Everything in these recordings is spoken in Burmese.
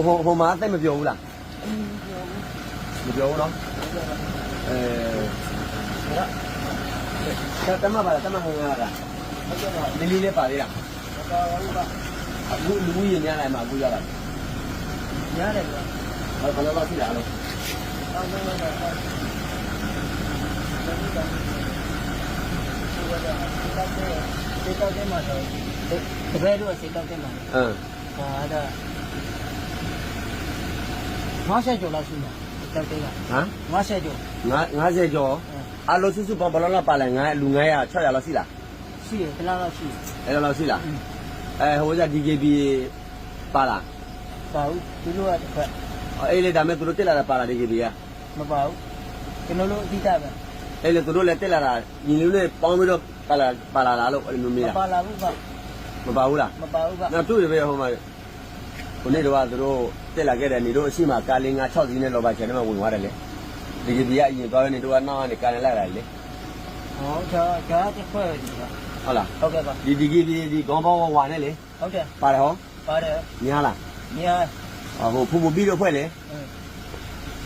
ဟိုမှာတိတ်မပြောဘူးလားမပြောဘူးနော်တမပါလားတမဟိုရတာလီလီလေးပါသေးလားအခုလူကြီးရများလိုက်မှာအခုရတာများတယ်ကွာဘယ်လိုလုပ်ရှိတာလဲစေတောက်တဲ့မှာတော့တပည့်တို့စေတောက်တဲ့မှာဟာဒါ50ကျော်လောက်ရှိမှာတောက်တဲ့ကဟမ်50ကျော်50ကျော်အလိုစုစုပေါင်းဘယ်လောက်လောက်ပါလဲလူ900 600လောက်ရှိလားရှိတယ်ဘယ်လောက်လောက်ရှိအဲ့လောက်ရှိလားဟိုက DKB ပါလားပါဘူးသူတို့ကတစ်ခါအေးလေဒါမဲ့သူတို့တက်လာတာပါလား DKB ကမပါဘူးကျွန်တော်တို့အတိအကျပဲအဲ့လေသူတို့လည်းတက်လာတာညီလေးလေးပေါင်းပြီးတော့ပါလာလားလို့အဲ့လိုမျိုးမေးတာမပါလာဘူးကမပါဘူးလားမပါဘူးကငါတွေ့ရပဲဟိုမှာခုနေ့တော့သူတို့တက်လာခဲ့တယ်နေတို့အရှိမကားလေး6စီးနဲ့လောပါချန်ထဲမှာဝင်သွားတယ်လေ DKB ကအရင်သွားရနေတို့ကနောက်ကနေကားနဲ့လိုက်လာလေဟောဒါတစ်ခွဲဒီကဟုတ်လားဟုတ်ကဲ့ပါဒီ DKB ဒီခေါင်းပေါင်းဝါနဲ့လေဟုတ်တယ်ပါတယ်ဟောပါတယ်များလားများဟိုဖူဖူပြီးတော့ဖွဲ့လေ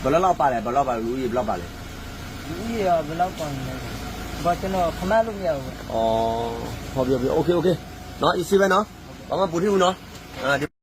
ဘယ်လောက်ပါတယ်ဘယ်လောက်ပါလူကြီးဘယ်လောက်ပါလဲလူကြီးကဘယ်လောက်ပါလဲဘာကျွန်တော်ခမလို့မရဘူးဩဟောပြောโอเคနော်အစီပဲနော်ဘာမှပူထီဘူးနော်